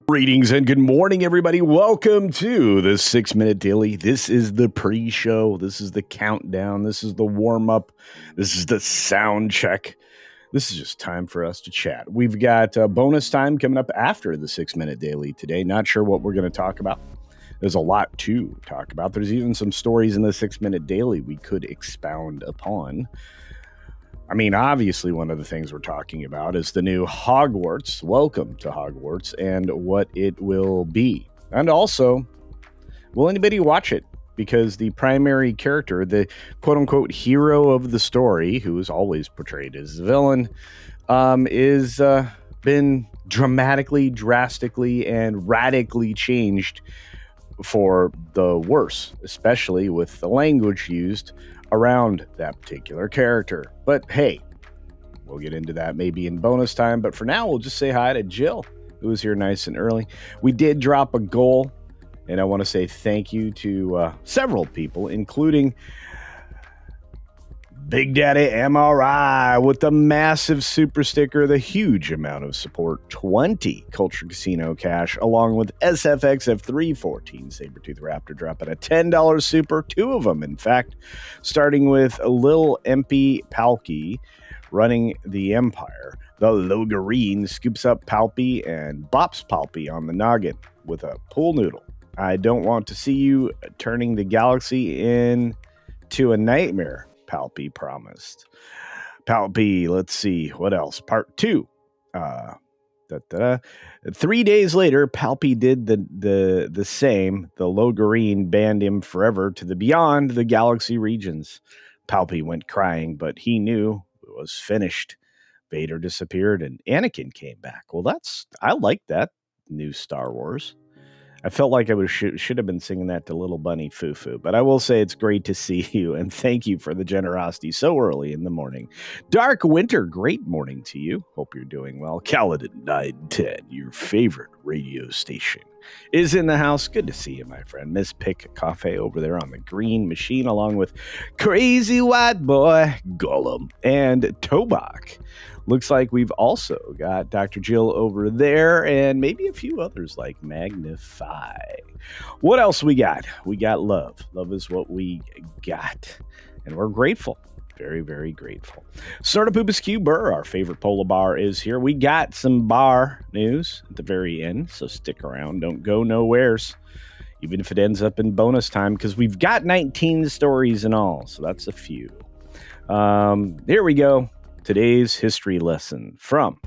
Greetings and good morning, everybody. Welcome to the 6-Minute Daily. This is the pre-show. This is the countdown. This is the warm-up. This is the sound check. This is just time for us to chat. We've got bonus time coming up after the 6-Minute Daily today. Not sure what we're going to talk about. There's a lot to talk about. There's even some stories in the 6-Minute Daily we could expound upon. I mean, obviously, one of the things we're talking about is the new Hogwarts. Welcome to Hogwarts and what it will be. And also, will anybody watch it? Because the primary character, the quote-unquote hero of the story, who is always portrayed as a villain, is been dramatically, drastically, and radically changed for the worse, especially with the language used around that particular character. But hey, we'll get into that maybe in bonus time. But for now, we'll just say hi to Jill, who was here nice and early. We did drop a goal, and I want to say thank you to several people, including Big Daddy MRI with the massive super sticker, the huge amount of support, 20 Culture Casino cash, along with SFXF314 Sabretooth Raptor dropping a $10 super, two of them, in fact, starting with Lil Empy Palky running the Empire. The Logarine scoops up Palpy and bops Palpy on the noggin with a pool noodle. I don't want to see you turning the galaxy into a nightmare, Palpy promised. Palpy, let's see, what else? Part 2. 3 days later, Palpy did the same. The Logarine banned him forever to the beyond the galaxy regions. Palpy went crying, but he knew it was finished. Vader disappeared and Anakin came back. Well, I like that new Star Wars. I felt like I should have been singing that to Little Bunny Foo-Foo, but I will say it's great to see you, and thank you for the generosity so early in the morning. Dark Winter, great morning to you. Hope you're doing well. Caledon 910, your favorite radio station, is in the house. Good to see you, my friend. Miss Pick Coffee over there on the green machine, along with Crazy White Boy, Gollum, and Tobak. Looks like we've also got Dr. Jill over there and maybe a few others like Magnify. What else we got? We got love. Love is what we got. And we're grateful. Very, very grateful. Snortopoopas Q Burr, our favorite polar bar, is here. We got some bar news at the very end, so stick around. Don't go nowheres, even if it ends up in bonus time, because we've got 19 stories in all, so that's a few. Here we go. Today's history lesson from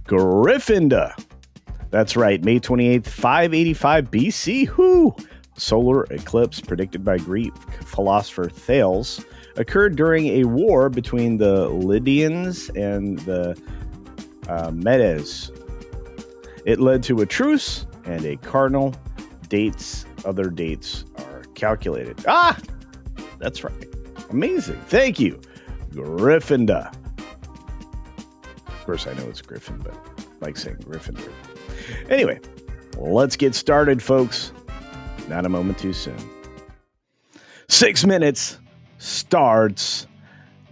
Gryffindor. That's right, May 28th, 585 BC. Whoo! Solar eclipse predicted by Greek philosopher Thales occurred during a war between the Lydians and the Medes. It led to a truce and a cardinal. Other dates are calculated. Ah! That's right. Amazing. Thank you, Gryffindor. Of course, I know it's Griffin, but I like saying Gryffindor. Anyway, let's get started, folks. Not a moment too soon. 6 minutes starts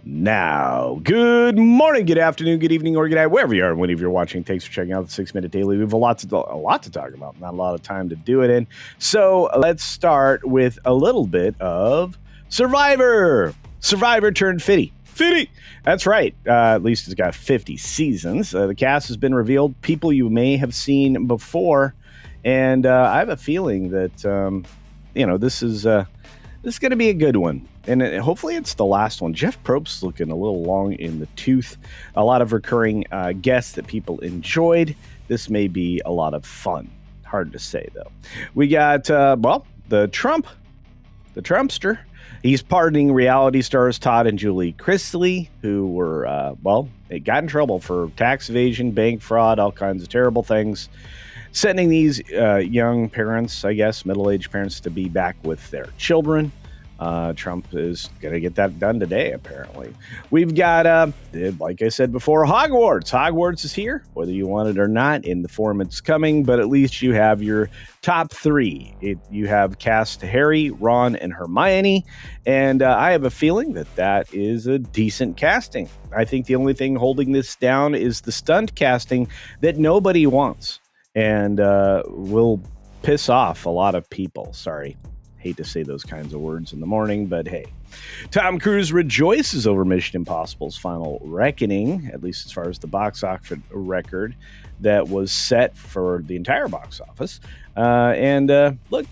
now. Good morning, good afternoon, good evening, or good night, wherever you are, whenever you're watching. Thanks for checking out the 6-Minute Daily. We have a lot to talk about, not a lot of time to do it in. So let's start with a little bit of Survivor. Survivor turned 50. 50! That's right. At least it's got 50 seasons. The cast has been revealed. People you may have seen before. And I have a feeling that, this is going to be a good one. And hopefully it's the last one. Jeff Probst's looking a little long in the tooth. A lot of recurring guests that people enjoyed. This may be a lot of fun. Hard to say, though. We got, the Trumpster. He's pardoning reality stars Todd and Julie Chrisley, who were, they got in trouble for tax evasion, bank fraud, all kinds of terrible things. Sending these young parents, I guess, middle-aged parents, to be back with their children. Trump is going to get that done today, apparently. We've got, like I said before, Hogwarts. Hogwarts is here, whether you want it or not, in the form it's coming, but at least you have your top three. You have cast Harry, Ron, and Hermione, and I have a feeling that is a decent casting. I think the only thing holding this down is the stunt casting that nobody wants. and will piss off a lot of people. Sorry. Hate to say those kinds of words in the morning, but hey. Tom Cruise rejoices over Mission Impossible's final reckoning, at least as far as the box office record that was set for the entire box office. Look,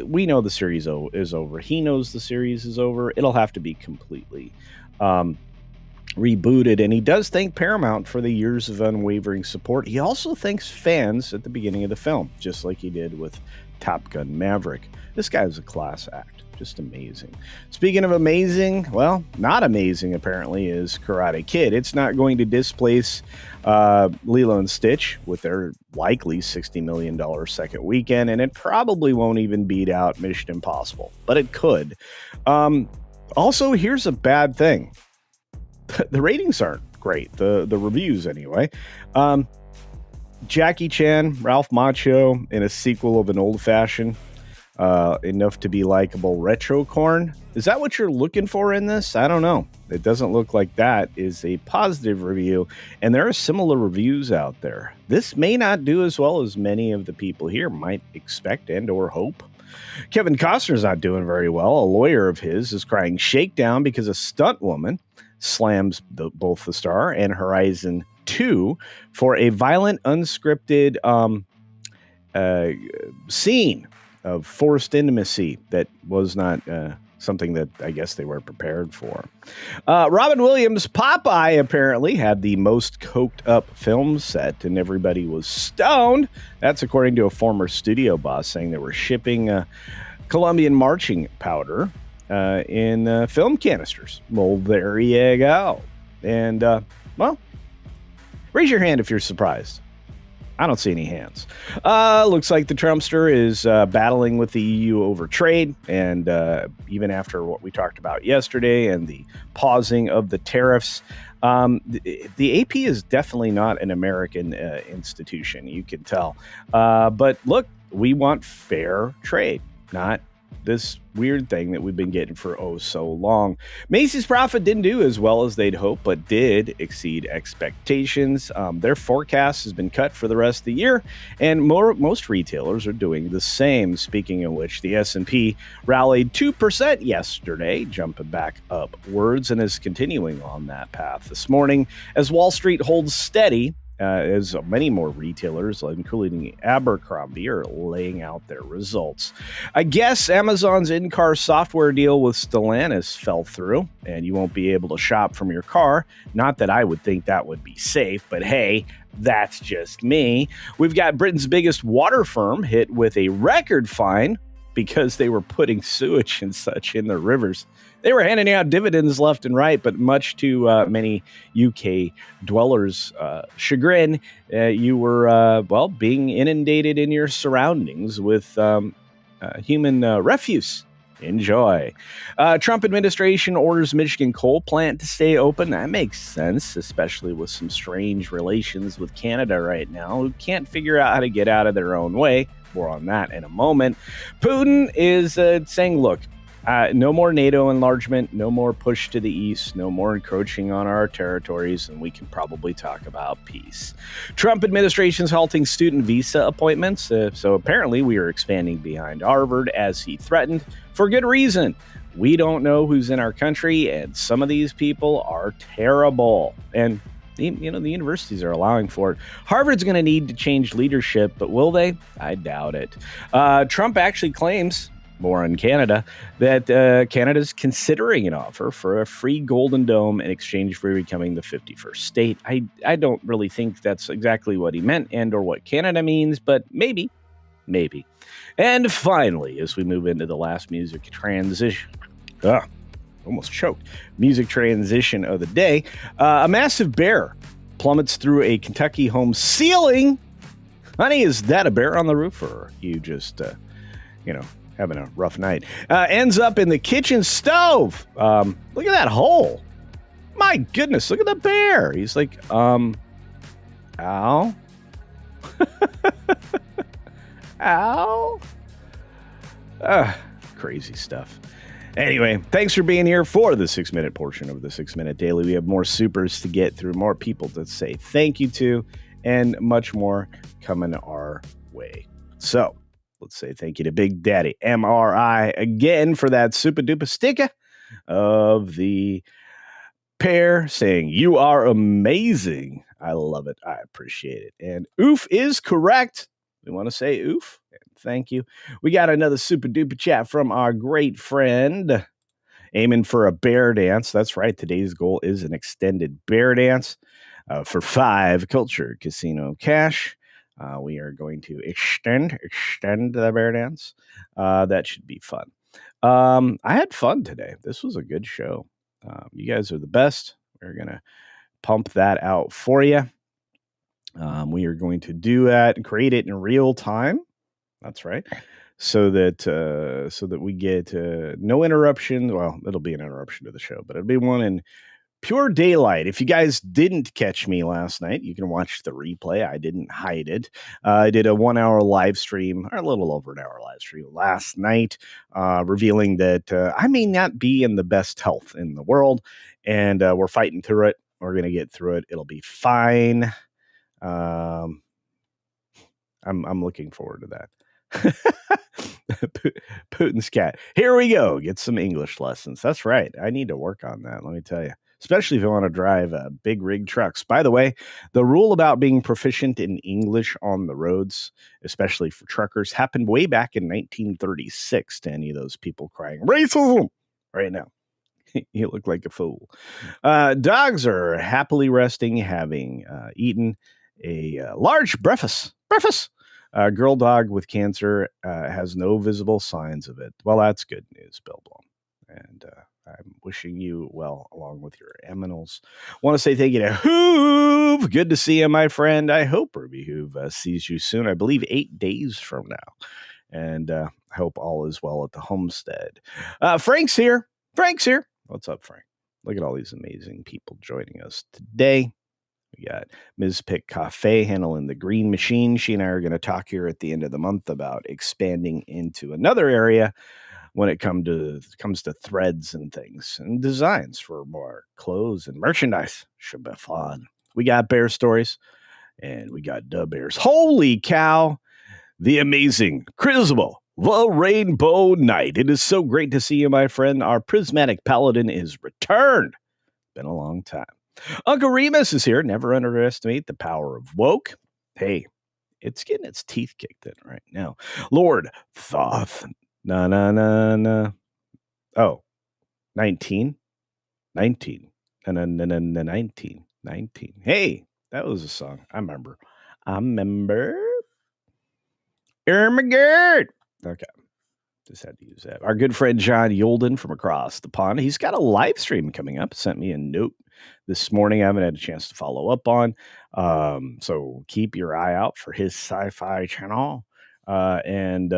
we know the series is over. He knows the series is over. It'll have to be completely rebooted, and he does thank Paramount for the years of unwavering support. He also thanks fans at the beginning of the film, just like he did with Top Gun Maverick. This guy is a class act. Just amazing. Speaking of amazing, well, not amazing apparently is Karate Kid. It's not going to displace Lilo and Stitch with their likely $60 million second weekend, and it probably won't even beat out Mission Impossible, but it could. Also, here's a bad thing. The ratings aren't great. The reviews anyway. Jackie Chan, Ralph Macchio in a sequel of an old-fashioned enough to be likable retro corn. Is that what you're looking for in this? I don't know. It doesn't look like that is a positive review, and there are similar reviews out there. This may not do as well as many of the people here might expect and or hope. Kevin Costner's not doing very well. A lawyer of his is crying shakedown because a stunt woman slams both the star and Horizon 2 for a violent, unscripted scene of forced intimacy that was not something that I guess they were prepared for. Robin Williams' Popeye apparently had the most coked up film set, and everybody was stoned. That's according to a former studio boss saying they were shipping Colombian marching powder in film canisters. Well, there you go. And, well, raise your hand if you're surprised. I don't see any hands. Looks like the Trumpster is battling with the EU over trade. And even after what we talked about yesterday and the pausing of the tariffs, the AP is definitely not an American institution, you can tell. But look, we want fair trade, not this weird thing that we've been getting for so long. Macy's profit didn't do as well as they'd hoped, but did exceed expectations. Their forecast has been cut for the rest of the year, and most retailers are doing the same. Speaking of which, the S&P rallied 2% yesterday, jumping back upwards, and is continuing on that path this morning as Wall Street holds steady. As many more retailers, including Abercrombie, are laying out their results. I guess Amazon's in-car software deal with Stellantis fell through, and you won't be able to shop from your car. Not that I would think that would be safe, but hey, that's just me. We've got Britain's biggest water firm hit with a record fine because they were putting sewage and such in their rivers. They were handing out dividends left and right, but much to many UK dwellers' chagrin, you were, being inundated in your surroundings with human refuse. Enjoy. Trump administration orders Michigan coal plant to stay open. That makes sense, especially with some strange relations with Canada right now, who can't figure out how to get out of their own way. More on that in a moment. Putin is saying, look, no more NATO enlargement, no more push to the east, no more encroaching on our territories, and we can probably talk about peace. Trump administration's halting student visa appointments, so apparently we are expanding behind Harvard as he threatened, for good reason. We don't know who's in our country, and some of these people are terrible. And the universities are allowing for it. Harvard's going to need to change leadership, but will they? I doubt it. Trump actually claims, more on Canada, that Canada's considering an offer for a free Golden Dome in exchange for becoming the 51st state. I don't really think that's exactly what he meant and or what Canada means, but maybe. And finally, as we move into the last music transition, almost choked. Music transition of the day. A massive bear plummets through a Kentucky home ceiling. Honey, is that a bear on the roof, or are you just, having a rough night? Ends up in the kitchen stove. Look at that hole. My goodness, look at the bear. He's like, ow. Ow. Crazy stuff. Anyway, thanks for being here for the 6-minute portion of the 6 Minute Daily. We have more supers to get through, more people to say thank you to, and much more coming our way. So let's say thank you to Big Daddy MRI again for that super duper sticker of the pair saying, "You are amazing." I love it. I appreciate it. And oof is correct. We want to say oof. Thank you. We got another super duper chat from our great friend aiming for a bear dance. That's right. Today's goal is an extended bear dance for 5 Culture Casino cash. We are going to extend the bear dance. That should be fun. I had fun today. This was a good show. You guys are the best. We're going to pump that out for you. We are going to do that and create it in real time. That's right. So that we get no interruption. Well, it'll be an interruption to the show, but it'll be one in pure daylight. If you guys didn't catch me last night, you can watch the replay. I didn't hide it. I did a 1-hour live stream, or a little over an hour live stream last night, revealing that I may not be in the best health in the world, and we're fighting through it. We're going to get through it. It'll be fine. I'm looking forward to that. Putin's cat. Here we go. Get some English lessons. That's right. I need to work on that. Let me tell you. Especially if you want to drive big rig trucks. By the way, the rule about being proficient in English on the roads, especially for truckers, happened way back in 1936 to any of those people crying racism right now. You look like a fool. Dogs are happily resting, having eaten a large breakfast. A girl dog with cancer has no visible signs of it. Well, that's good news, Bill Blum. And I'm wishing you well along with your aminals. Want to say thank you to Hoove. Good to see you, my friend. I hope Ruby Hoove sees you soon. I believe 8 days from now. And I hope all is well at the homestead. Frank's here. What's up, Frank? Look at all these amazing people joining us today. We got Ms. Pick Cafe handling the green machine. She and I are going to talk here at the end of the month about expanding into another area when it comes to threads and things and designs for more clothes and merchandise. Should be fun. We got bear stories and we got dub bears. Holy cow! The amazing Chrisley, the Rainbow Knight. It is so great to see you, my friend. Our prismatic paladin is returned. Been a long time. Uncle Remus is here. Never underestimate the power of woke. Hey, it's getting its teeth kicked in right now. Lord Thoth. Na. Oh, 19. 19. Hey, that was a song. I remember. Ermagerd. Okay. Just had to use that. Our good friend John Yolden from across the pond. He's got a live stream coming up. Sent me a note this morning. I haven't had a chance to follow up on. So keep your eye out for his sci-fi channel. And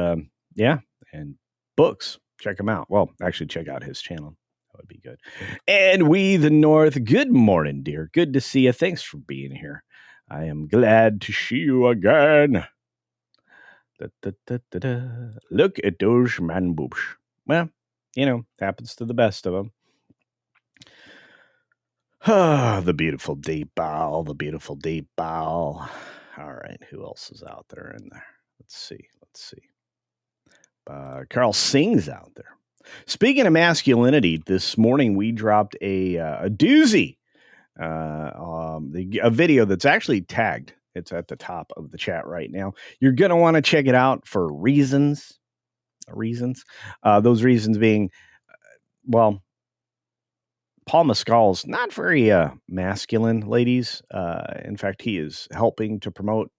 books. Check him out. Well, actually, check out his channel. That would be good. And we, the North. Good morning, dear. Good to see you. Thanks for being here. I am glad to see you again. Look at those man boobs. Well, happens to the best of them. The beautiful deep bow. All right, who else is out there in there? Let's see. Carl Singh's out there. Speaking of masculinity, this morning we dropped a doozy, a video that's actually tagged. It's at the top of the chat right now. You're going to want to check it out for reasons. Those reasons being, Paul Mescal's not very masculine, ladies. In fact, he is helping to promote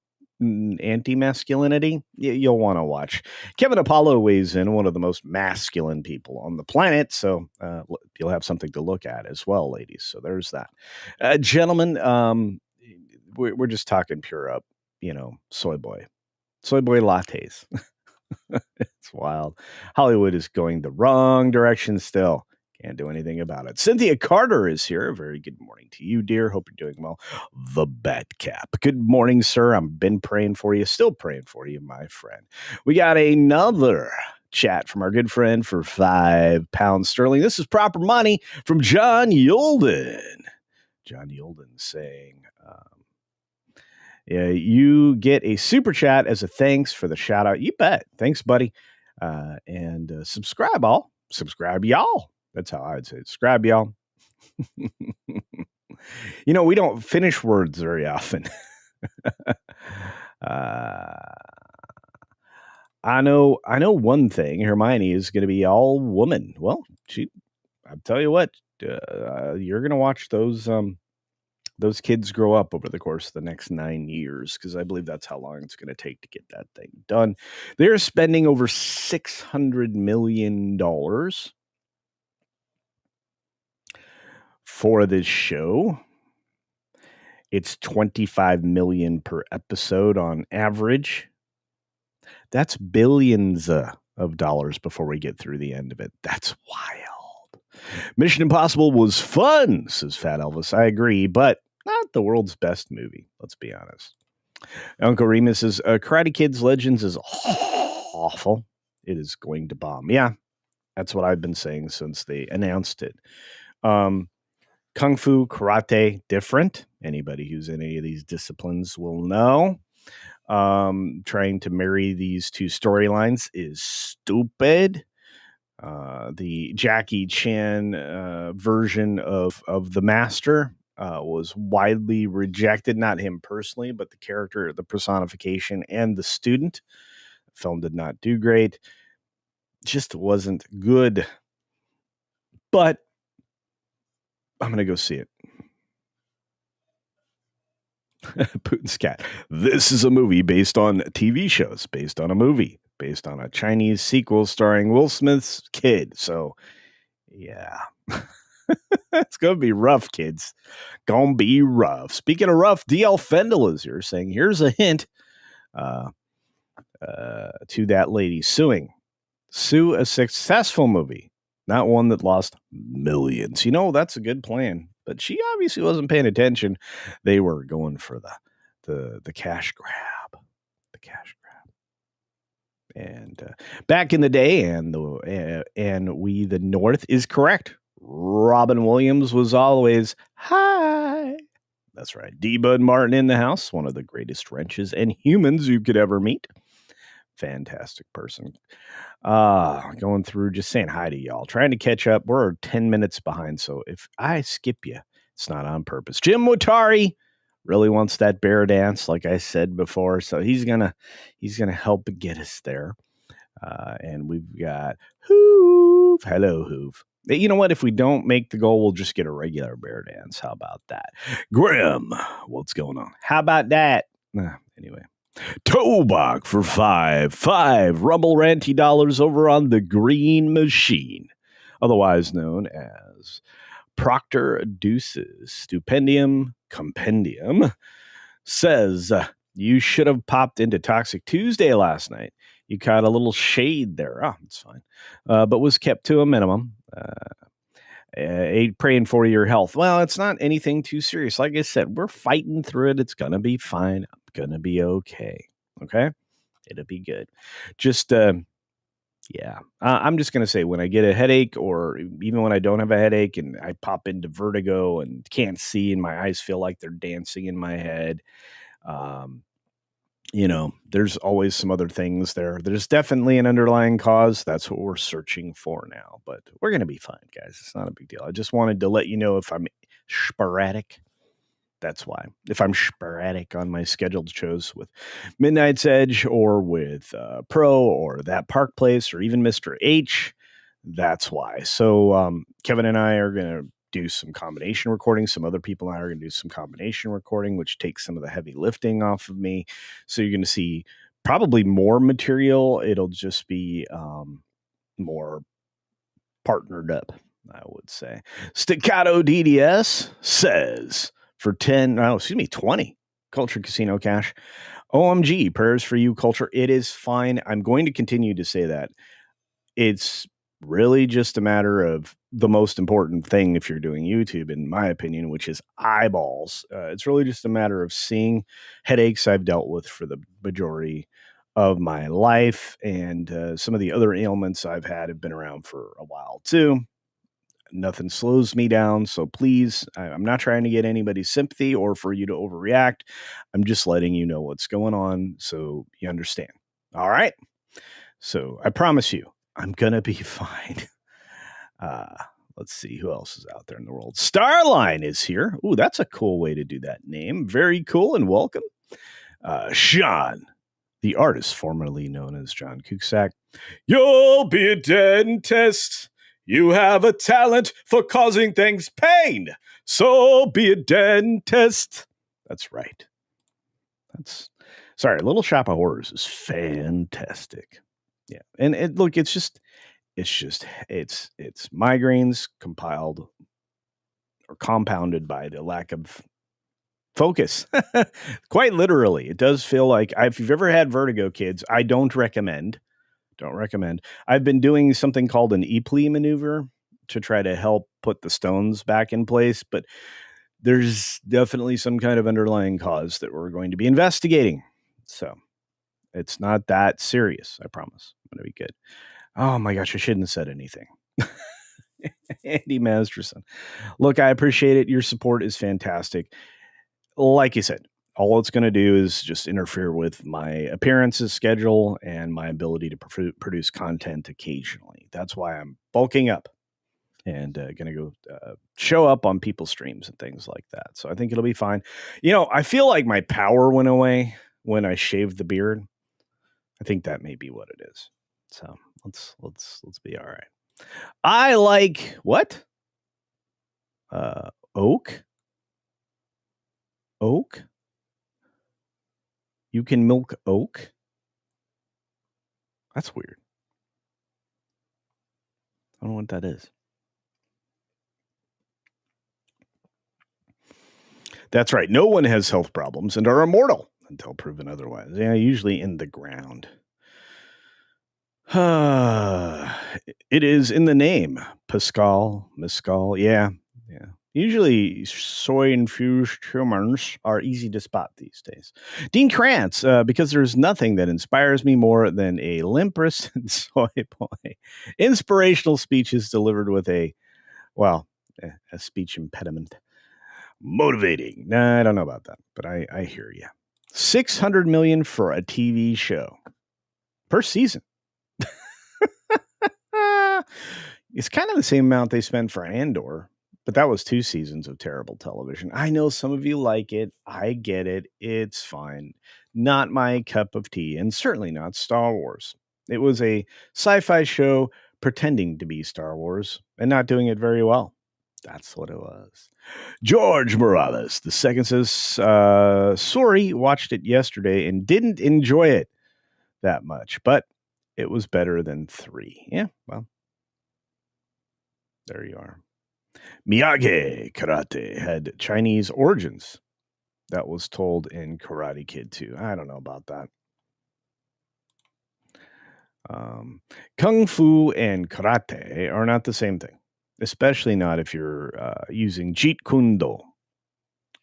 anti-masculinity. You'll want to watch. Kevin Apollo weighs in, one of the most masculine people on the planet. So you'll have something to look at as well, ladies. So there's that. Gentlemen, we're just talking pure up, soy boy lattes. It's wild. Hollywood is going the wrong direction still. Can't do anything about it. Cynthia Carter is here. Very good morning to you, dear. Hope you're doing well. The Batcap. Good morning, sir. I've been praying for you. Still praying for you, my friend. We got another chat from our good friend for £5 sterling. This is proper money from John Yolden. John Yolden saying, You get a super chat as a thanks for the shout out. You bet. Thanks, buddy. And subscribe all. Subscribe y'all. That's how I'd say it. Subscribe y'all. We don't finish words very often. I know one thing. Hermione is going to be all woman. Well, I'll tell you what, you're going to watch those kids grow up over the course of the next 9 years, because I believe that's how long it's going to take to get that thing done. They're spending over $600 million for this show. It's $25 million per episode on average. That's billions of dollars before we get through the end of it. That's wild. Mission Impossible was fun, says Fat Elvis. I agree, but not the world's best movie. Let's be honest. Uncle Remus says, Karate Kids Legends is awful. It is going to bomb. Yeah, that's what I've been saying since they announced it. Kung Fu, karate, different. Anybody who's in any of these disciplines will know. Trying to marry these two storylines is stupid. The Jackie Chan version of The Master was widely rejected. Not him personally, but the character, the personification, and the student. The film did not do great. Just wasn't good. But I'm going to go see it. Putin's cat. This is a movie based on TV shows, based on a movie, based on a Chinese sequel starring Will Smith's kid. So, yeah. It's going to be rough, kids. Going to be rough. Speaking of rough, DL Fendel is here saying, here's a hint to that lady suing. Sue a successful movie, not one that lost millions. That's a good plan. But she obviously wasn't paying attention. They were going for the cash grab. The cash grab. And back in the day, and we the North is correct. Robin Williams was always hi. That's right. D. Bud Martin in the house. One of the greatest wrenches and humans you could ever meet. Fantastic person. Going through, just saying hi to y'all, trying to catch up. We're 10 minutes behind, so if I skip you, it's not on purpose. Jim Mutari really wants that bear dance, like I said before, so he's gonna help get us there. And we've got Hoove. Hello, Hoove. You know what? If we don't make the goal, we'll just get a regular bear dance. How about that? Grim, what's going on? How about that? Anyway. Tobach for five Rumble Ranty dollars over on the Green Machine, otherwise known as Proctor Deuces Stupendium Compendium, says, you should have popped into Toxic Tuesday last night. You caught a little shade there. Oh, it's fine. But was kept to a minimum. Praying for your health. Well, it's not anything too serious. Like I said, we're fighting through it. It's going to be fine. I'm going to be okay. Okay? It'll be good. Just, yeah. I'm just going to say, when I get a headache, or even when I don't have a headache and I pop into vertigo and can't see and my eyes feel like they're dancing in my head, there's always some other things there. There's definitely an underlying cause. That's what we're searching for now, but we're going to be fine, guys. It's not a big deal. I just wanted to let you know if I'm sporadic. That's why. If I'm sporadic on my scheduled shows with Midnight's Edge or with Pro or That Park Place or even Mr. H, that's why. So Kevin and I are going to do some combination recording. Some other people and I are going to do some combination recording, which takes some of the heavy lifting off of me. So you're going to see probably more material. It'll just be more partnered up, I would say. Staccato DDS says for 20 Culture Casino Cash. OMG, prayers for you, Culture. It is fine. I'm going to continue to say that. It's really just a matter of the most important thing if you're doing YouTube, in my opinion, which is eyeballs. It's really just a matter of seeing headaches I've dealt with for the majority of my life, and some of the other ailments I've had have been around for a while too. Nothing slows me down. So please, I'm not trying to get anybody's sympathy or for you to overreact. I'm just letting you know what's going on so you understand. All right. So I promise you, I'm going to be fine. Uh, let's see who else is out there in the world. Starline is here. Ooh, that's a cool way to do that name. Very cool and welcome. Sean, the artist formerly known as John Cusack. You'll be a dentist. You have a talent for causing things pain. So be a dentist. That's right. That's sorry. Little Shop of Horrors is fantastic. Yeah, and look, it's migraines compiled or compounded by the lack of focus. Quite literally, it does feel like if you've ever had vertigo, kids, I don't recommend. Don't recommend. I've been doing something called an Epley maneuver to try to help put the stones back in place, but there's definitely some kind of underlying cause that we're going to be investigating. So it's not that serious. I promise. I'm going to be good. Oh my gosh, I shouldn't have said anything. Andy Masterson. Look, I appreciate it. Your support is fantastic. Like you said, all it's going to do is just interfere with my appearances schedule and my ability to produce content occasionally. That's why I'm bulking up and going to go show up on people's streams and things like that. So I think it'll be fine. You know, I feel like my power went away when I shaved the beard. I think that may be what it is. So let's be all right. I like what? Oak? Oak? You can milk oak? That's weird. I don't know what that is. That's right. No one has health problems and are immortal until proven otherwise. Yeah, usually in the ground. It is in the name. Pascal, mescal. Yeah. Usually soy-infused humans are easy to spot these days. Dean Krantz, because there's nothing that inspires me more than a limpress and soy boy. Inspirational speeches delivered with a speech impediment. Motivating. Nah, I don't know about that, but I hear you. $600 million for a TV show per season. It's kind of the same amount they spent for Andor, but that was 2 seasons of terrible television. I know some of you like it. I get it. It's fine. Not my cup of tea, and certainly not Star Wars. It was a sci-fi show pretending to be Star Wars and not doing it very well. That's what it was. George Morales II says, sorry, watched it yesterday and didn't enjoy it that much, but it was better than 3. Yeah, well, there you are. Miyagi Karate had Chinese origins. That was told in Karate Kid 2. I don't know about that. Kung Fu and Karate are not the same thing, especially not if you're using Jeet Kune Do.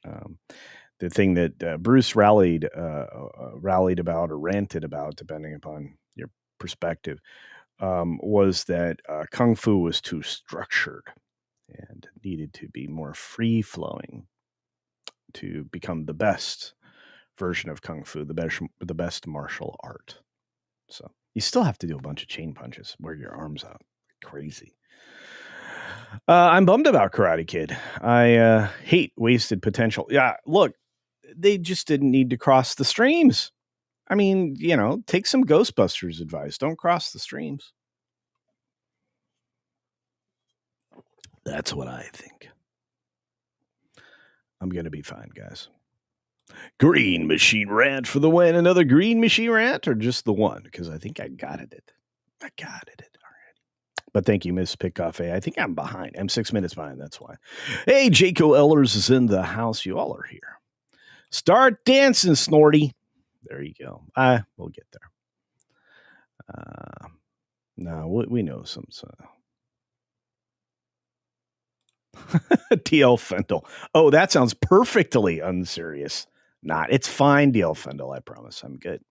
The thing that Bruce rallied about or ranted about, depending upon your perspective, was that Kung Fu was too structured and needed to be more free-flowing to become the best version of Kung Fu, the best martial art. So you still have to do a bunch of chain punches, wear your arms out. Crazy. I'm bummed about Karate Kid. I hate wasted potential. Yeah, look, they just didn't need to cross the streams. I mean, take some Ghostbusters advice. Don't cross the streams. That's what I think. I'm going to be fine, guys. Green Machine Rant for the win. Another Green Machine Rant or just the one? Because I think I got it. All right. But thank you, Miss Pick Cafe. I think I'm behind. I'm 6 minutes behind. That's why. Hey, Jaco Ellers is in the house. You all are here. Start dancing, Snorty. There you go. We'll get there. No, we know some. DL Fendel. Oh, that sounds perfectly unserious. Not. It's fine, DL Fendel. I promise. I'm good.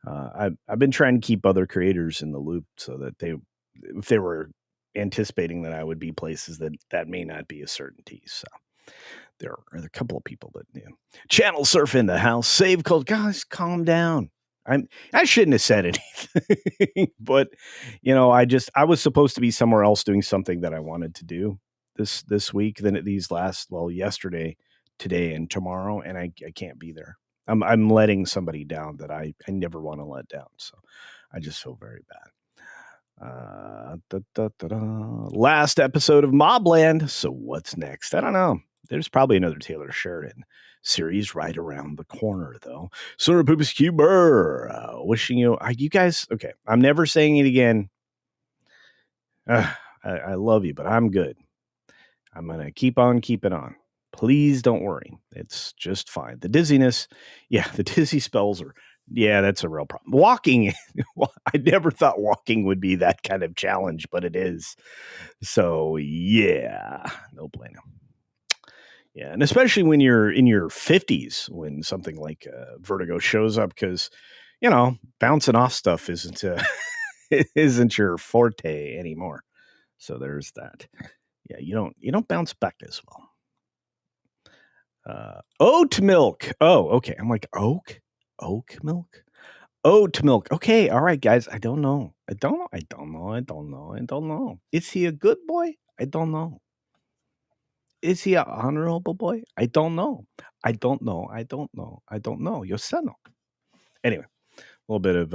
I've been trying to keep other creators in the loop so that if they were anticipating that I would be places that may not be a certainty. So there are a couple of people that channel surf in the house, save cold. Guys, calm down. I shouldn't have said anything, but I was supposed to be somewhere else doing something that I wanted to do this week. Then yesterday, today, and tomorrow, and I can't be there. I'm letting somebody down that I never want to let down. So I just feel very bad. Last episode of Mobland. So what's next? I don't know. There's probably another Taylor Sheridan series right around the corner, though. Sir Poopus Cuber, wishing you guys. Okay, I'm never saying it again. I love you, but I'm good. I'm gonna keep on keeping on. Please don't worry. It's just fine. The dizziness, the dizzy spells are. Yeah, that's a real problem. Walking, I never thought walking would be that kind of challenge, but it is. So, no bueno. Yeah, and especially when you're in your 50s, when something like vertigo shows up, because, bouncing off stuff isn't your forte anymore. So there's that. Yeah, you don't bounce back as well. Oat milk. Oh, okay. I'm like, oak milk. Oat milk. Okay, all right, guys. I don't know. Is he a good boy? I don't know. Is he an honorable boy? I don't know. Your son. Anyway, a little bit of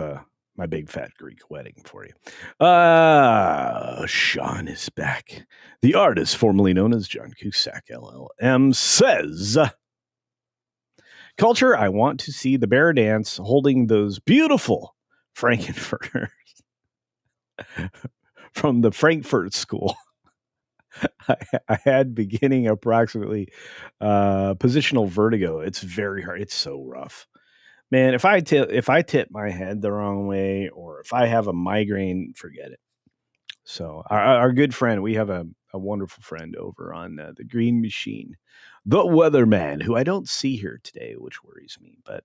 my big fat Greek wedding for you. Sean is back. The artist formerly known as John Cusack, LLM, says, Culture, I want to see the bear dance holding those beautiful Frankenfurters from the Frankfurt School. I had beginning approximately positional vertigo. It's very hard. It's so rough. Man, if I tip my head the wrong way, or if I have a migraine, forget it. So our good friend, we have a wonderful friend over on the Green Machine, the Weatherman, who I don't see here today, which worries me. But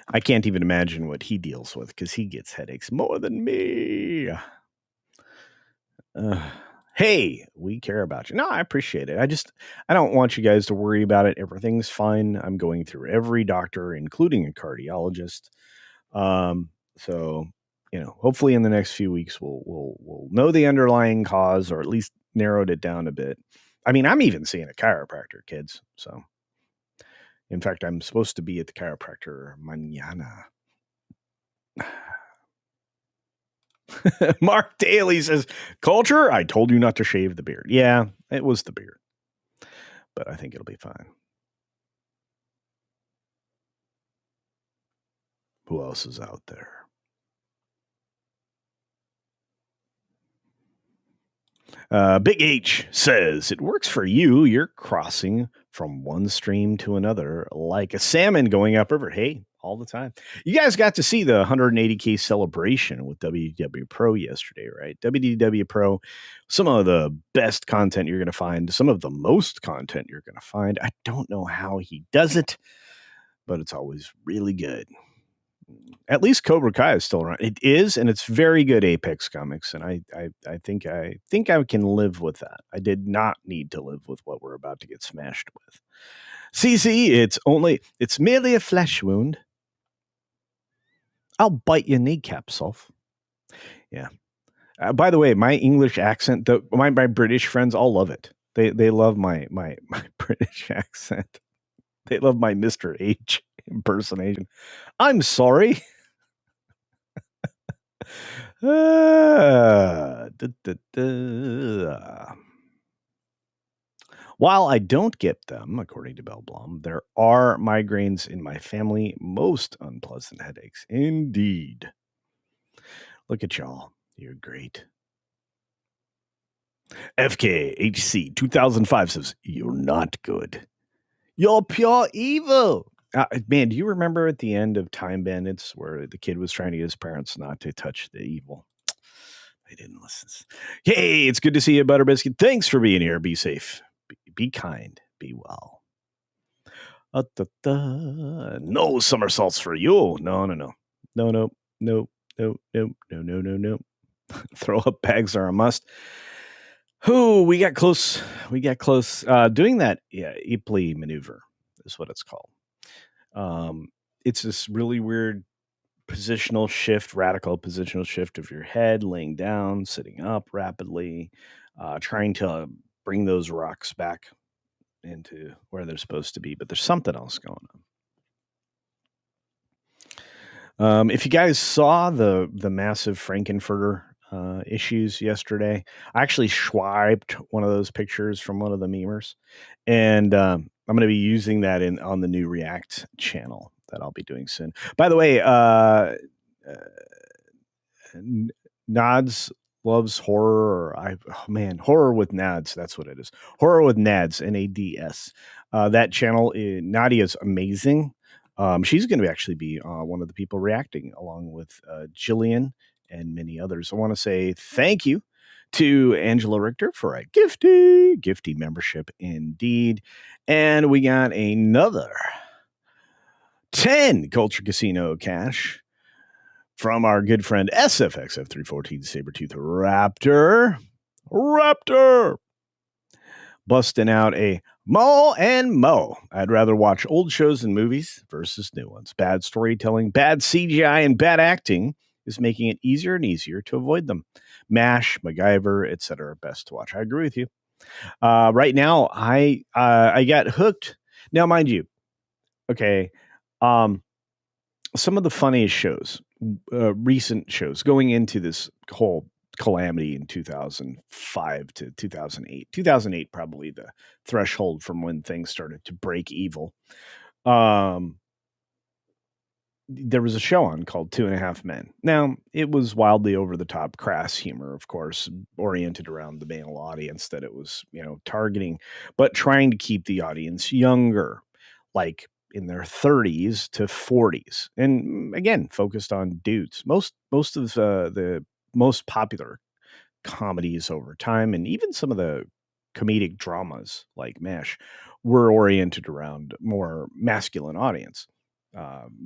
I can't even imagine what he deals with, because he gets headaches more than me. Hey, we care about you. No, I appreciate it. I don't want you guys to worry about it. Everything's fine. I'm going through every doctor, including a cardiologist. So, hopefully in the next few weeks, we'll know the underlying cause, or at least narrowed it down a bit. I mean, I'm even seeing a chiropractor, kids. So, in fact, I'm supposed to be at the chiropractor mañana. Mark Daly says, Culture, I told you not to shave the beard. Yeah, it was the beard. But I think it'll be fine. Who else is out there? Big H says, it works for you. You're crossing from one stream to another like a salmon going upriver. Hey, all the time. You guys got to see the 180K celebration with WDW Pro yesterday, right? WDW Pro, some of the best content you're going to find, some of the most content you're going to find. I don't know how he does it, but it's always really good. At least Cobra Kai is still around. It is, and it's very good Apex comics, and I think I can live with that. I did not need to live with what we're about to get smashed with. CC, it's merely a flesh wound. I'll bite your kneecaps off. Yeah. By the way, my English accent, my British friends all love it. They love my British accent. They love my Mr. H impersonation. I'm sorry. While I don't get them, according to Bell Blum, there are migraines in my family. Most unpleasant headaches. Indeed. Look at y'all. You're great. FKHC 2005 says, you're not good. You're pure evil. Man, do you remember at the end of Time Bandits where the kid was trying to get his parents not to touch the evil? They didn't listen. Hey, it's good to see you, Butter Biscuit. Thanks for being here. Be safe. Be kind. Be well. No somersaults for you. No. Throw up bags are a must. Who we got close. We got close. Doing that Ipley maneuver is what it's called. It's this really weird positional shift, radical positional shift of your head, laying down, sitting up rapidly, trying to bring those rocks back into where they're supposed to be. But there's something else going on. If you guys saw the massive Frankenfurter issues yesterday, I actually swiped one of those pictures from one of the memers, and I'm going to be using that on the new React channel that I'll be doing soon. By the way, Nods loves horror. Horror with Nads. That's what it is. Horror with Nads, Nads. That channel, Nadia's amazing. She's going to actually be one of the people reacting, along with Jillian and many others. I want to say thank you to Angela Richter for a gifty membership indeed. And we got another 10 Culture Casino cash from our good friend SFXF314 Sabertooth Raptor. Busting out a Mo and Mo. I'd rather watch old shows and movies versus new ones. Bad storytelling, bad CGI, and bad acting is making it easier and easier to avoid them. MASH, MacGyver, etc. Best to watch. I agree with you. Right now, I got hooked. Now, mind you, okay, some of the funniest shows, recent shows, going into this whole calamity in 2005 to 2008. 2008 probably the threshold from when things started to break evil. There was a show on called 2.5 Men. Now, it was wildly over the top, crass humor, of course, oriented around the male audience that it was, targeting, but trying to keep the audience younger, like in their 30s to 40s, and again focused on dudes. Most of the most popular comedies over time, and even some of the comedic dramas like MASH, were oriented around more masculine audience.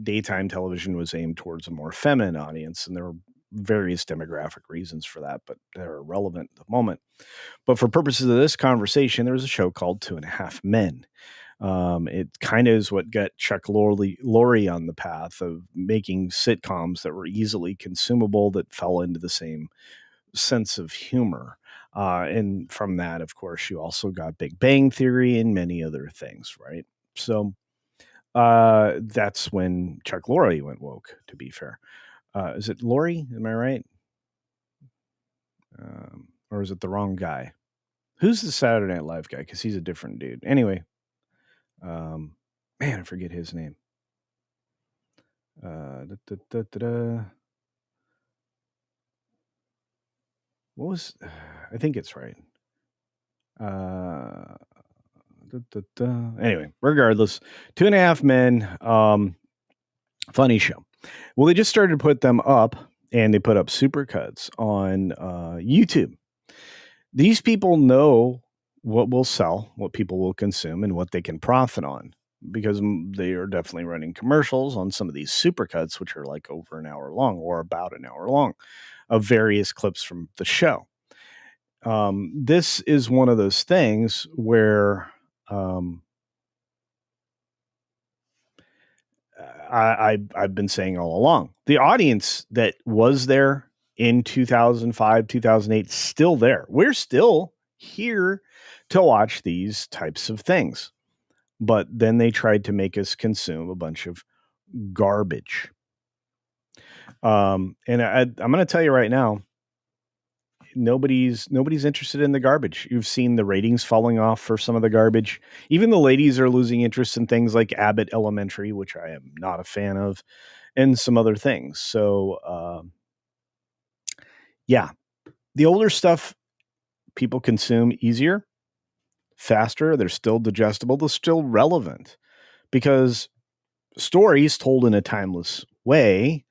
Daytime television was aimed towards a more feminine audience, and there were various demographic reasons for that, but they're irrelevant at the moment. But for purposes of this conversation, there was a show called 2.5 Men. It kind of is what got Chuck Lorre on the path of making sitcoms that were easily consumable, that fell into the same sense of humor. And from that, of course, you also got Big Bang Theory and many other things, right? So that's when Chuck Lorre went woke, to be fair. Is it Lorre? Am I right? Or is it the wrong guy? Who's the Saturday Night Live guy? Because he's a different dude. Anyway, man, I forget his name. What was? I think it's right. Anyway, regardless, 2.5 Men. Funny show. Well, they just started to put them up, and they put up supercuts on YouTube. These people know what will sell, what people will consume, and what they can profit on, because they are definitely running commercials on some of these supercuts, which are like over an hour long or about an hour long, of various clips from the show. This is one of those things where I've been saying all along, the audience that was there in 2005, 2008, still there. We're still here to watch these types of things. But then they tried to make us consume a bunch of garbage. And I'm going to tell you right now, nobody's interested in the garbage. You've seen the ratings falling off for some of the garbage. Even the ladies are losing interest in things like Abbott Elementary, which I am not a fan of, and some other things. So, yeah, the older stuff people consume easier, faster. They're still digestible. They're still relevant, because stories told in a timeless way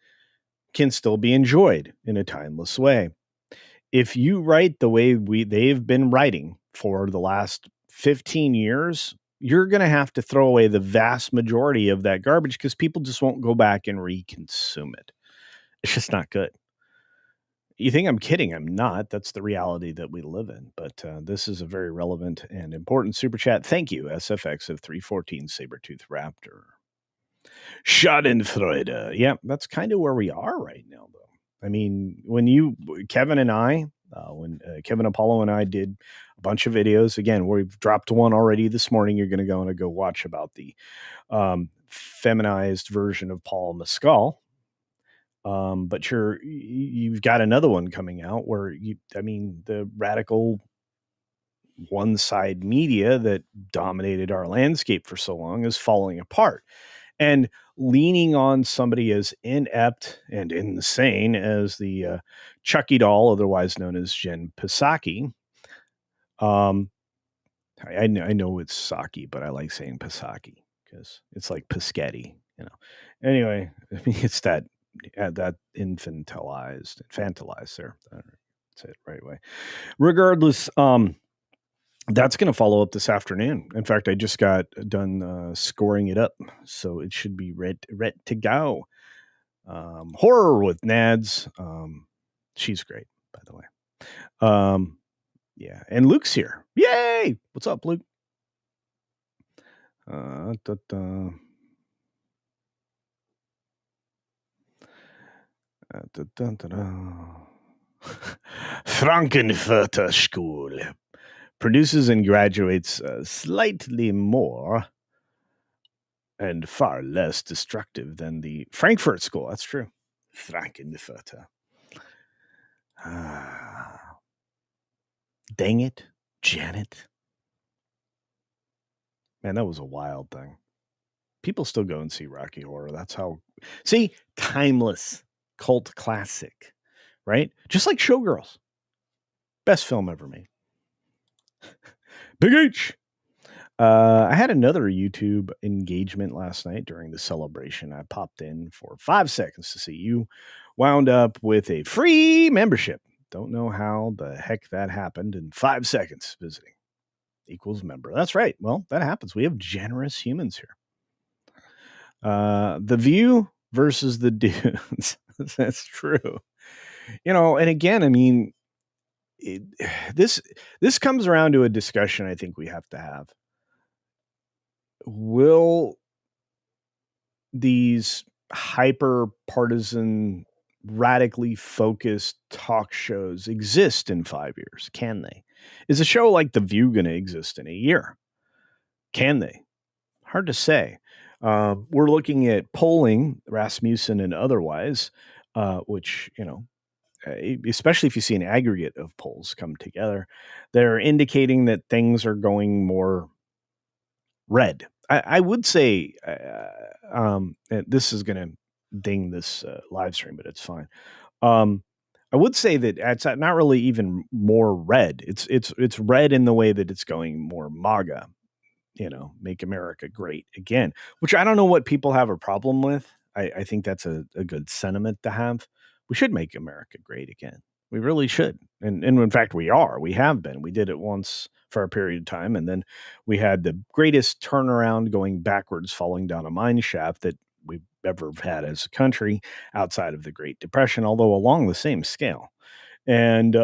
can still be enjoyed in a timeless way. If you write the way they've been writing for the last 15 years, you're going to have to throw away the vast majority of that garbage, because people just won't go back and reconsume it. It's just not good. You think I'm kidding? I'm not. That's the reality that we live in. But this is a very relevant and important super chat. Thank you, SFX of 314 Sabretooth Raptor. Schadenfreude. Yeah, that's kind of where we are right now, though. I mean, Kevin and I, when Kevin Apollo and I did a bunch of videos, again, we've dropped one already this morning. You're going to go watch about the feminized version of Paul Mescal. But you've got another one coming out where the radical one side media that dominated our landscape for so long is falling apart. And leaning on somebody as inept and insane as the Chucky doll, otherwise known as Jen Psaki. I know it's Saki, but I like saying Psaki because it's like Piscetti, you know. Anyway, I mean, it's that infantilized there. I don't say it the right way. Regardless, that's going to follow up this afternoon. In fact, I just got done scoring it up, so it should be ready to go. Horror with Nads. She's great, by the way. Yeah, and Luke's here. Yay! What's up, Luke? Frankenfurter School produces and graduates slightly more and far less destructive than the Frankfurt School. That's true. Frankenfurter. Dang it, Janet. Man, that was a wild thing. People still go and see Rocky Horror. That's how. See, timeless cult classic, right? Just like Showgirls. Best film ever made. Big H. I had another YouTube engagement last night during the celebration. I popped in for 5 seconds to see you wound up with a free membership. Don't know how the heck that happened in 5 seconds visiting equals member. That's right. Well, that happens. We have generous humans here. The View versus the Dudes. That's true. And again, I mean, this comes around to a discussion I think we have to have. Will these hyper partisan, radically focused talk shows exist in 5 years? Can they? Is a show like The View going to exist in a year? Can they? Hard to say. We're looking at polling, Rasmussen and otherwise, which, especially if you see an aggregate of polls come together, they're indicating that things are going more red. I would say, this is going to ding this live stream, but it's fine. I would say that it's not really even more red. It's red in the way that it's going more MAGA, make America great again, which I don't know what people have a problem with. I think that's a good sentiment to have. We should make America great again. We really should. And in fact, we have been. We did it once for a period of time. And then we had the greatest turnaround going backwards, falling down a mine shaft that we've ever had as a country outside of the Great Depression, although along the same scale. And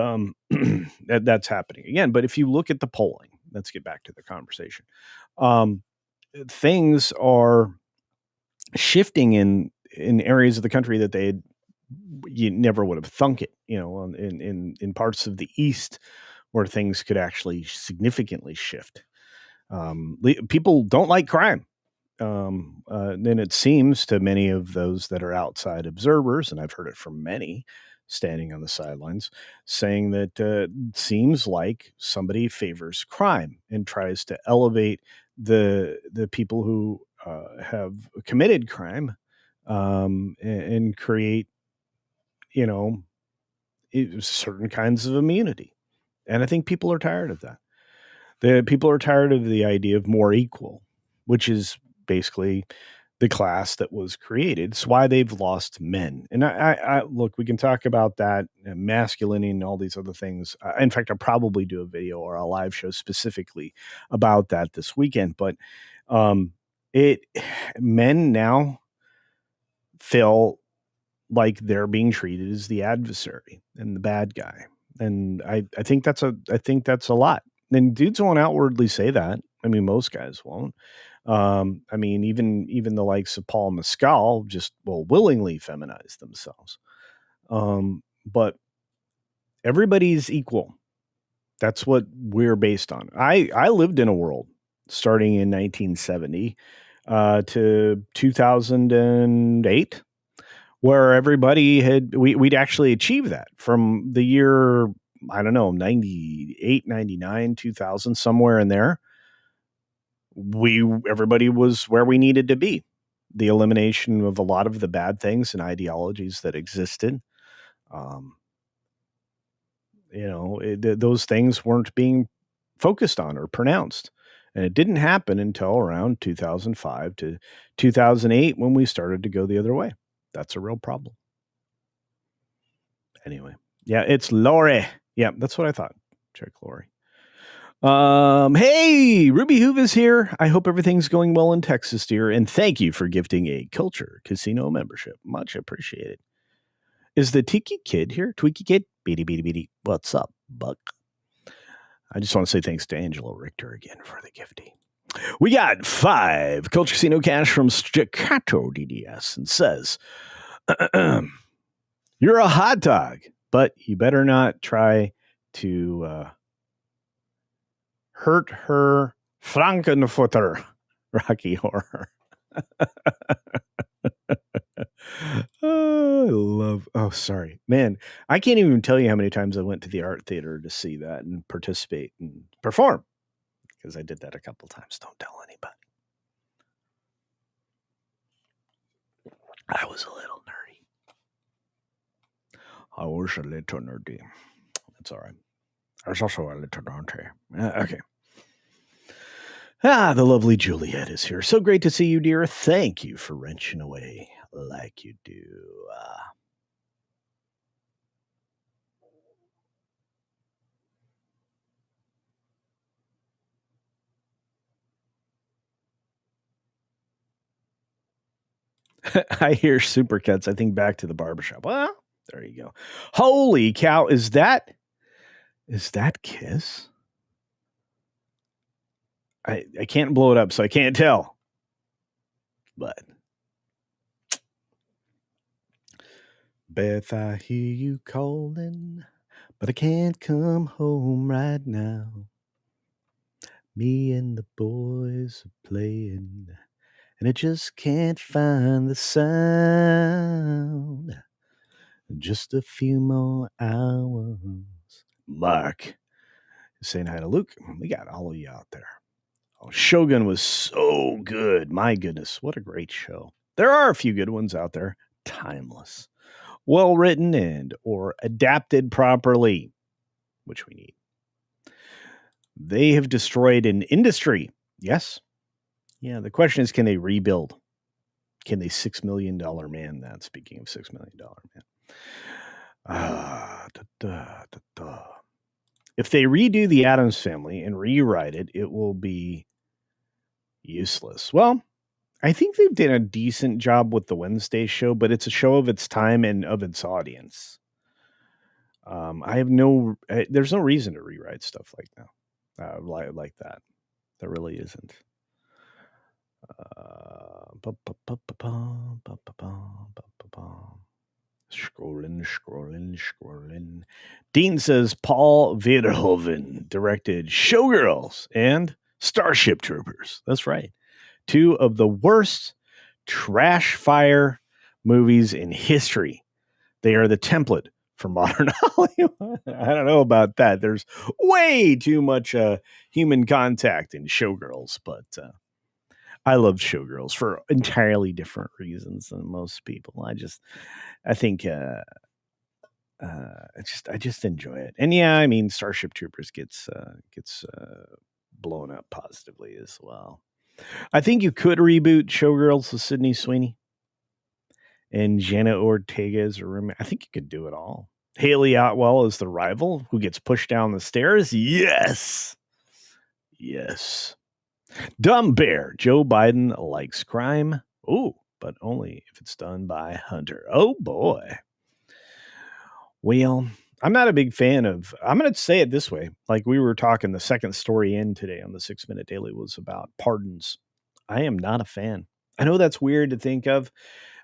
that's happening again. But if you look at the polling, let's get back to the conversation. Things are shifting in areas of the country that you never would have thunk it, in parts of the East where things could actually significantly shift. People don't like crime. Then it seems to many of those that are outside observers, and I've heard it from many standing on the sidelines, saying that it seems like somebody favors crime and tries to elevate the people who have committed crime and create, certain kinds of immunity. And I think people are tired of that. The people are tired of the idea of more equal, which is basically the class that was created. It's why they've lost men. And I look, we can talk about that, masculinity and all these other things. In fact, I'll probably do a video or a live show specifically about that this weekend. But men now feel like they're being treated as the adversary and the bad guy. And I think that's a lot. And dudes won't outwardly say that. I mean, most guys won't. I mean, even the likes of Paul Mescal just will willingly feminize themselves. But everybody's equal. That's what we're based on. I lived in a world starting in 1970 to 2008 where everybody we'd actually achieved that from the year, I don't know, 98, 99, 2000, somewhere in there. Everybody was where we needed to be. The elimination of a lot of the bad things and ideologies that existed. Those things weren't being focused on or pronounced. And it didn't happen until around 2005 to 2008 when we started to go the other way. That's a real problem. Anyway, yeah, it's Lori. Yeah, that's what I thought. Check Lori. Hey, Ruby Hoove is here. I hope everything's going well in Texas, dear. And thank you for gifting a Culture Casino membership. Much appreciated. Is the Tiki Kid here? Tweaky Kid? Beady, beady, beady. What's up, Buck? I just want to say thanks to Angelo Richter again for the gifting. We got 5 Culture Casino cash from Staccato DDS and says, you're a hot dog, but you better not try to hurt her Frankenfutter, Rocky Horror. Sorry, man. I can't even tell you how many times I went to the art theater to see that and participate and perform, because I did that a couple times. Don't tell anybody. I was a little nerdy. That's all right. I was also a little naughty. Okay. The lovely Juliet is here. So great to see you, dear. Thank you for wrenching away like you do. I hear Supercuts. I think back to the barbershop. Well, there you go. Holy cow. Is that Kiss? I can't blow it up, so I can't tell. But Beth, I hear you calling, but I can't come home right now. Me and the boys are playing, and I just can't find the sound. Just a few more hours. Mark is saying hi to Luke. We got all of you out there. Oh, Shogun was so good. My goodness, what a great show. There are a few good ones out there. Timeless. Well written and or adapted properly, which we need. They have destroyed an industry. Yes. Yeah, the question is, can they rebuild? Can they $6 million man that? Speaking of $6 million man. If they redo the Addams Family and rewrite it, it will be useless. Well, I think they've done a decent job with the Wednesday show, but it's a show of its time and of its audience. There's no reason to rewrite stuff like that. Like that. There really isn't. Scrolling. Dean says Paul Verhoeven directed Showgirls and Starship Troopers. That's right. 2 of the worst trash fire movies in history. They are the template for modern Hollywood. I don't know about that. There's way too much human contact in Showgirls, but I loved Showgirls for entirely different reasons than most people. I think I just enjoy it. And yeah, I mean, Starship Troopers gets blown up positively as well. I think you could reboot Showgirls with Sydney Sweeney and Jenna Ortega as a roommate. I think you could do it all. Haley Atwell as the rival who gets pushed down the stairs. Yes. Dumb Bear. Joe Biden likes crime. Oh, but only if it's done by Hunter. Oh boy. Well, I'm not a big fan of, I'm going to say it this way. Like we were talking, the second story in today on the 6 Minute Daily was about pardons. I am not a fan. I know that's weird to think of.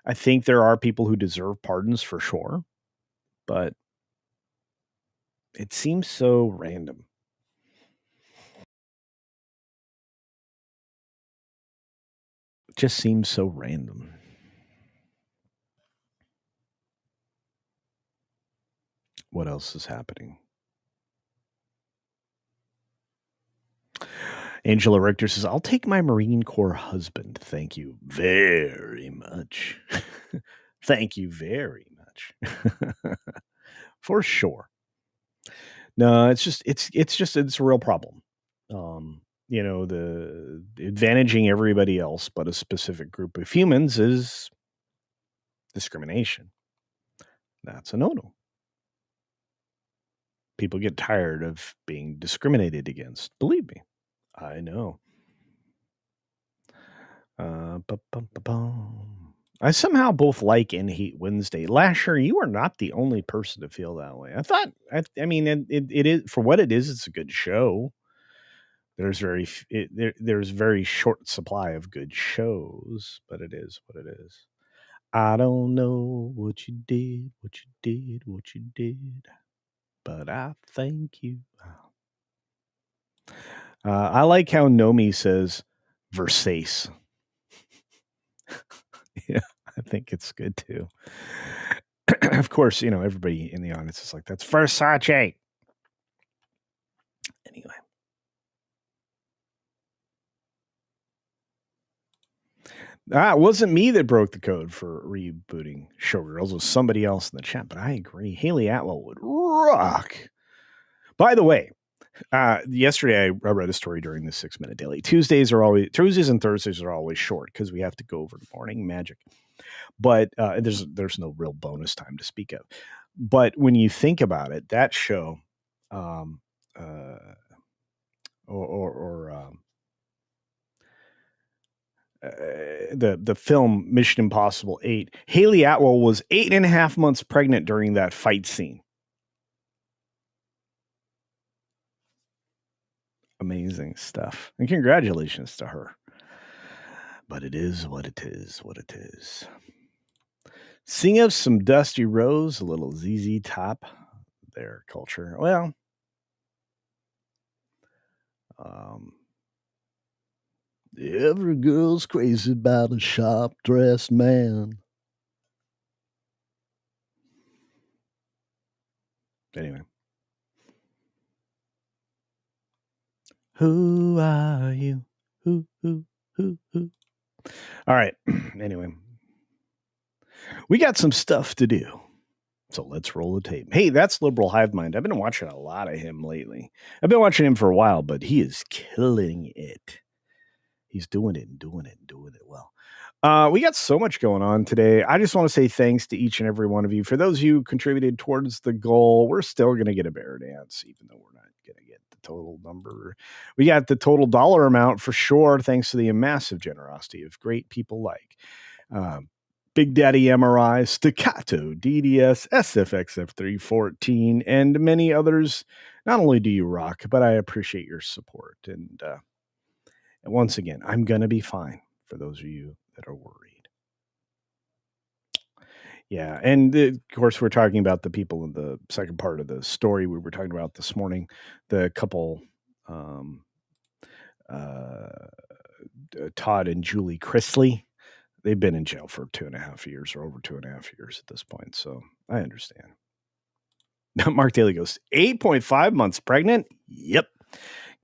I think there are people who deserve pardons for sure, but it seems so random. It just seems so random. What else is happening? Angela Richter says, I'll take my Marine Corps husband. Thank you very much. Thank you very much. For sure. No, it's a real problem. The advantaging everybody else but a specific group of humans is discrimination. That's a no-no. People get tired of being discriminated against. Believe me, I know. I somehow both like and hate Wednesday. Lasher, you are not the only person to feel that way. I mean, it is, for what it is, it's a good show. There's very short supply of good shows, but it is what it is. I don't know what you did, but I thank you. I like how Nomi says Versace. Yeah, I think it's good too. Of course, everybody in the audience is like, that's Versace. Anyway. It wasn't me that broke the code for rebooting Showgirls. It was somebody else in the chat, but I agree. Haley Atwell would rock. By the way, yesterday I read a story during the 6 Minute Daily. Tuesdays and Thursdays are always short because we have to go over the morning magic. But there's no real bonus time to speak of. But when you think about it, that show, the film Mission Impossible 8, Haley Atwell was 8.5 months pregnant during that fight scene. Amazing stuff. And congratulations to her. But it is what it is. Sing us some Dusty Rose, a little ZZ Top, their culture. Well, every girl's crazy about a sharp-dressed man. Anyway. Who are you? Who? All right. Anyway. We got some stuff to do. So let's roll the tape. Hey, that's Liberal Hive Mind. I've been watching a lot of him lately. I've been watching him for a while, but he is killing it. He's doing it well. We got so much going on today. I just want to say thanks to each and every one of you. For those of you who contributed towards the goal, we're still going to get a bear dance, even though we're not going to get the total number. We got the total dollar amount for sure, thanks to the massive generosity of great people like Big Daddy MRI, Staccato, DDS, SFXF314, and many others. Not only do you rock, but I appreciate your support. And once again, I'm going to be fine for those of you that are worried. Yeah, and of course, we're talking about the people in the second part of the story we were talking about this morning, the couple, Todd and Julie Chrisley. They've been in jail for 2.5 years or over 2.5 years at this point. So I understand. Mark Daly goes, 8.5 months pregnant? Yep.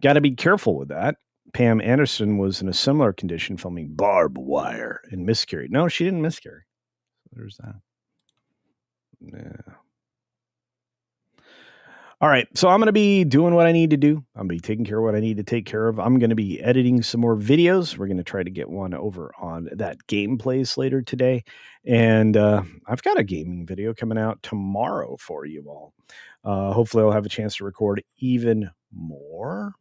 Got to be careful with that. Pam Anderson was in a similar condition filming Barbed Wire and miscarried. No, she didn't miscarry. There's that. Yeah. All right, so I'm going to be doing what I need to do. I'm going to be taking care of what I need to take care of. I'm going to be editing some more videos. We're going to try to get one over on that gameplays later today. And I've got a gaming video coming out tomorrow for you all. Hopefully I'll have a chance to record even more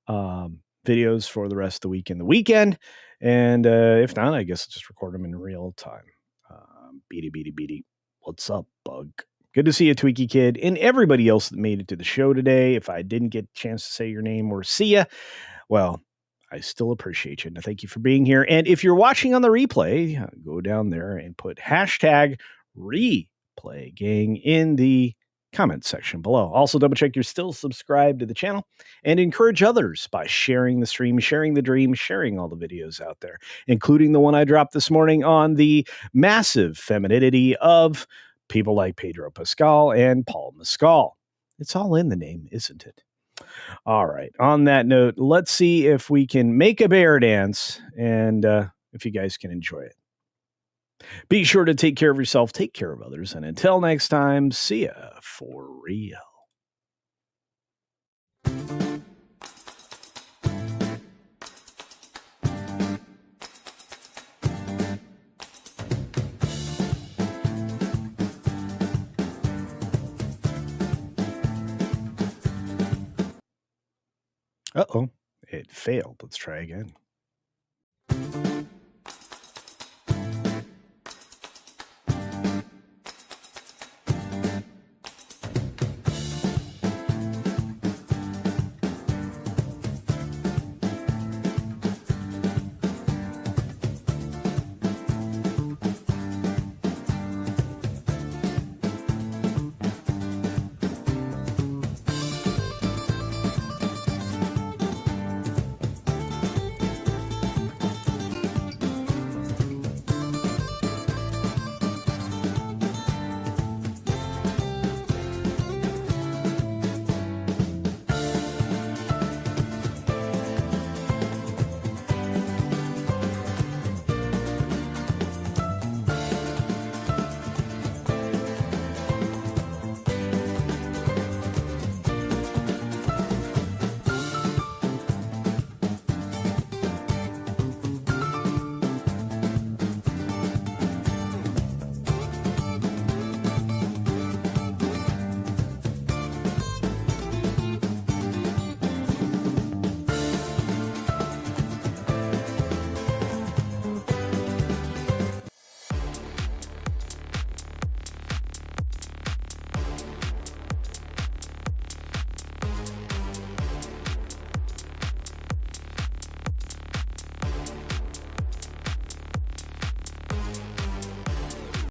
videos for the rest of the week and the weekend. And if not, I guess I'll just record them in real time. Beady. What's up, bug? Good to see you, Tweaky Kid, and everybody else that made it to the show today. If I didn't get a chance to say your name or see ya, well, I still appreciate you. And thank you for being here. And if you're watching on the replay, go down there and put hashtag replay gang in the comment section below. Also, double check you're still subscribed to the channel and encourage others by sharing the stream, sharing the dream, sharing all the videos out there, including the one I dropped this morning on the massive femininity of people like Pedro Pascal and Paul Mescal. It's all in the name, isn't it? All right. On that note, let's see if we can make a bear dance and if you guys can enjoy it. Be sure to take care of yourself, take care of others, and until next time, see ya for real. Uh-oh, it failed. Let's try again.